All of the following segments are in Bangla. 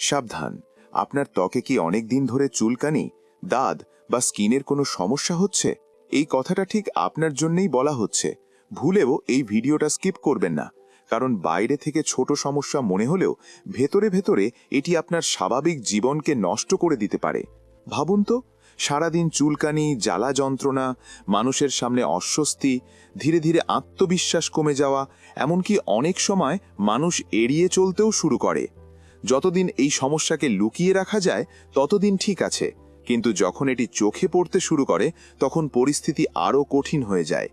সাবধান, আপনার ত্বকে কি অনেক দিন ধরে চুলকানি, দাগ বা স্কিনের কোনো সমস্যা হচ্ছে? এই কথাটা ঠিক আপনার জন্যই বলা হচ্ছে। ভুলেও এই ভিডিওটা স্কিপ করবেন না, কারণ বাইরে থেকে ছোট সমস্যা মনে হলেও ভেতরে ভেতরে এটি আপনার স্বাভাবিক জীবনকে নষ্ট করে দিতে পারে। ভাবুন তো, সারাদিন চুলকানি, জ্বালা যন্ত্রণা, মানুষের সামনে অস্বস্তি, ধীরে ধীরে আত্মবিশ্বাস কমে যাওয়া, এমনকি অনেক সময় মানুষ এড়িয়ে চলতেও শুরু করে। যতদিন এই সমস্যাকে লুকিয়ে রাখা যায় ততদিন ঠিক আছে, কিন্তু যখন এটি চোখে পড়তে শুরু করে তখন পরিস্থিতি আরও কঠিন হয়ে যায়।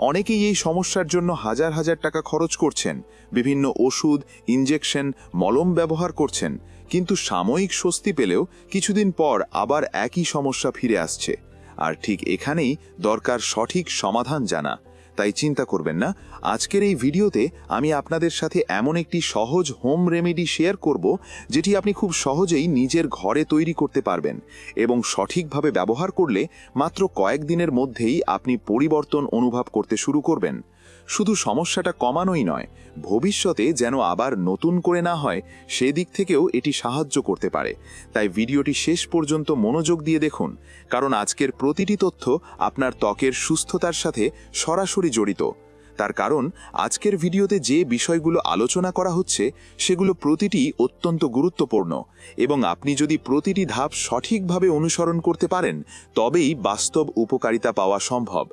অনেকেই এই সমস্যার জন্য হাজার হাজার টাকা খরচ করছেন, বিভিন্ন ওষুধ, ইনজেকশন, মলম ব্যবহার করছেন, কিন্তু সাময়িক স্বস্তি পেলেও কিছুদিন পর আবার একই সমস্যা ফিরে আসছে। আর ঠিক এখানেই দরকার সঠিক সমাধান জানা। তাই চিন্তা করবেন না, আজকের এই ভিডিওতে আমি আপনাদের সাথে এমন একটি সহজ হোম রেমেডি শেয়ার করব, যেটি আপনি খুব সহজেই নিজের ঘরে তৈরি করতে পারবেন এবং সঠিকভাবে ব্যবহার করলে মাত্র কয়েকদিনের মধ্যেই আপনি পরিবর্তন অনুভব করতে শুরু করবেন। শুধু সমস্যাটা কমানোই নয়, ভবিষ্যতে যেন আবার নতুন করে না হয় সেদিক থেকেও এটি সাহায্য করতে পারে। তাই ভিডিওটি শেষ পর্যন্ত মনোযোগ দিয়ে দেখুন, কারণ আজকের প্রতিটি তথ্য আপনার ত্বকের সুস্থতার সাথে সরাসরি জড়িত। তার কারণ আজকের ভিডিওতে যে বিষয়গুলো আলোচনা করা হচ্ছে সেগুলো প্রতিটি অত্যন্ত গুরুত্বপূর্ণ, এবং আপনি যদি প্রতিটি ধাপ সঠিকভাবে অনুসরণ করতে পারেন তবেই বাস্তব উপকারিতা পাওয়া সম্ভব।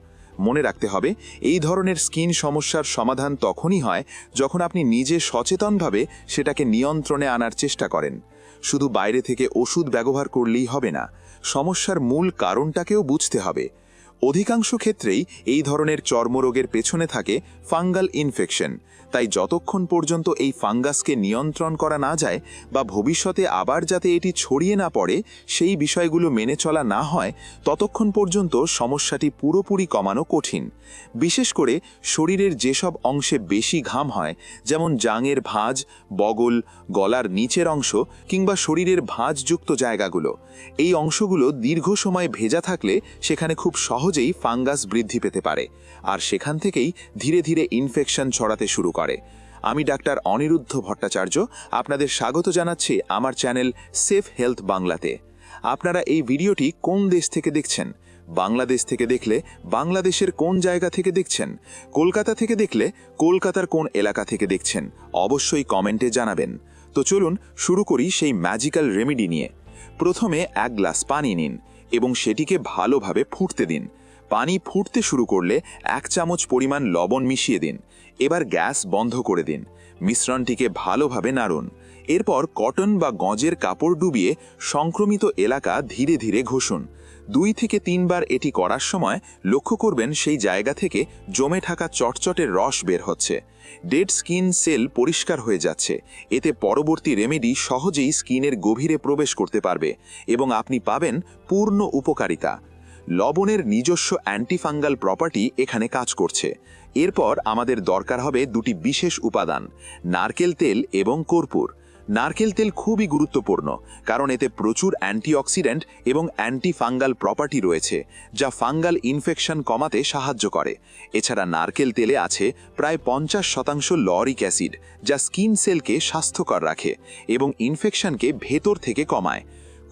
মনে রাখতে হবে, এই ধরনের স্কিন সমস্যার সমাধান তখনই হয় যখন আপনি নিজে সচেতনভাবে সেটাকে নিয়ন্ত্রণে আনার চেষ্টা করেন। শুধু বাইরে থেকে ওষুধ ব্যবহার করলেই হবে না, সমস্যার মূল কারণটাকেও বুঝতে হবে। অধিকাংশ ক্ষেত্রেই এই ধরনের চর্মরোগের পেছনে থাকে ফাঙ্গাল ইনফেকশন। তাই যতক্ষণ পর্যন্ত এই ফাঙ্গাসকে নিয়ন্ত্রণ করা না যায় বা ভবিষ্যতে আবার যাতে এটি ছড়িয়ে না পড়ে সেই বিষয়গুলো মেনে চলা না হয়, ততক্ষণ পর্যন্ত সমস্যাটি পুরোপুরি কমানো কঠিন। বিশেষ করে শরীরের যেসব অংশে বেশি ঘাম হয়, যেমন জাঙের ভাঁজ, বগল, গলার নিচের অংশ কিংবা শরীরের ভাঁজযুক্ত জায়গাগুলো, এই অংশগুলো দীর্ঘ সময় ভেজা থাকলে সেখানে খুব সহজেই ফাঙ্গাস বৃদ্ধি পেতে পারে, আর সেখান থেকেই ধীরে ধীরে ইনফেকশন ছড়াতে শুরু করে। আমি ডাক্তার অনিরুদ্ধ ভট্টাচার্য আপনাদের স্বাগত জানাচ্ছি আমার চ্যানেল সেফ হেলথ বাংলাতে। আপনারা এই ভিডিওটি কোন দেশ থেকে দেখছেন? বাংলাদেশ থেকে দেখলে বাংলাদেশের কোন জায়গা থেকে দেখছেন? কলকাতা থেকে দেখলে কলকাতার কোন এলাকা থেকে দেখছেন? অবশ্যই কমেন্টে জানাবেন। তো চলুন শুরু করি সেই ম্যাজিক্যাল রেমেডি নিয়ে। প্রথমে 1 গ্লাস পানি নিন এবং সেটিকে ভালোভাবে ফুটতে দিন। পানি ফুটতে শুরু করলে 1 চামচ পরিমাণ লবণ মিশিয়ে দিন। এবার গ্যাস বন্ধ করে দিন। মিশ্রণটিকে ভালোভাবে নাড়ুন। এরপর কটন বা গজের কাপড় ডুবিয়ে সংক্রমিত এলাকা ধীরে ধীরে ঘষুন। 2 থেকে 3 বার এটি করার সময় লক্ষ্য করবেন সেই জায়গা থেকে জমে থাকা চটচটের রস বের হচ্ছে। ডেড স্কিন সেল পরিষ্কার হয়ে যাচ্ছে। এতে পরবর্তী রেমেডি সহজেই স্কিনের গভীরে প্রবেশ করতে পারবে এবং আপনি পাবেন পূর্ণ উপকারিতা। লবণের নিজস্ব অ্যান্টিফাঙ্গাল প্রপার্টি এখানে কাজ করছে। এরপর আমাদের দরকার হবে 2টি বিশেষ উপাদান, নারকেল তেল এবং কর্পূর। নারকেল তেল খুবই গুরুত্বপূর্ণ, কারণ এতে প্রচুর অ্যান্টিঅক্সিডেন্ট এবং অ্যান্টিফাঙ্গাল প্রপার্টি রয়েছে, যা ফাঙ্গাল ইনফেকশন কমাতে সাহায্য করে। এছাড়া নারকেল তেলে আছে প্রায় 50% লরিক অ্যাসিড, যা স্কিন সেলকে স্বাস্থ্যকর রাখে এবং ইনফেকশনকে ভেতর থেকে কমায়।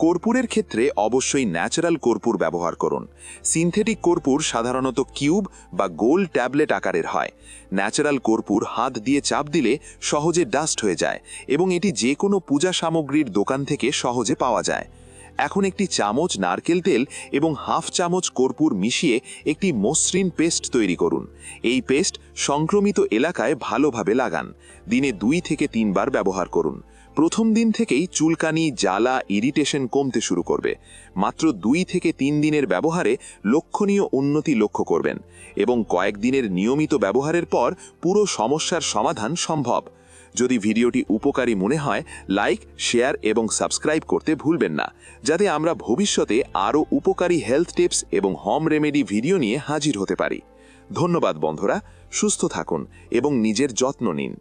কর্পূরের ক্ষেত্রে অবশ্যই ন্যাচারাল কর্পূর ব্যবহার করুন। সিনথেটিক কর্পূর সাধারণত কিউব বা গোল ট্যাবলেট আকারের হয়। ন্যাচারাল কর্পূর হাত দিয়ে চাপ দিলে সহজে ডাস্ট হয়ে যায় এবং এটি যে কোনো পূজা সামগ্রীর দোকান থেকে সহজে পাওয়া যায়। এখন 1 চামচ নারকেল তেল এবং 1/2 চামচ কর্পূর মিশিয়ে একটি মসৃণ পেস্ট তৈরি করুন। এই পেস্ট সংক্রমিত এলাকায় ভালোভাবে লাগান। দিনে 2 থেকে 3 বার ব্যবহার করুন। প্রথম দিন থেকেই চুলকানি, জ্বালা, ইরিটেশন কমতে শুরু করবে। মাত্র 2 থেকে 3 দিনের ব্যবহারে লক্ষণীয় উন্নতি লক্ষ্য করবেন এবং কয়েকদিনের নিয়মিত ব্যবহারের পর পুরো সমস্যার সমাধান সম্ভব। যদি ভিডিওটি উপকারী মনে হয়, লাইক, শেয়ার এবং সাবস্ক্রাইব করতে ভুলবেন না, যাতে আমরা ভবিষ্যতে আরও উপকারী হেলথ টিপস এবং হোম রেমেডি ভিডিও নিয়ে হাজির হতে পারি। ধন্যবাদ বন্ধুরা, সুস্থ থাকুন এবং নিজের যত্ন নিন।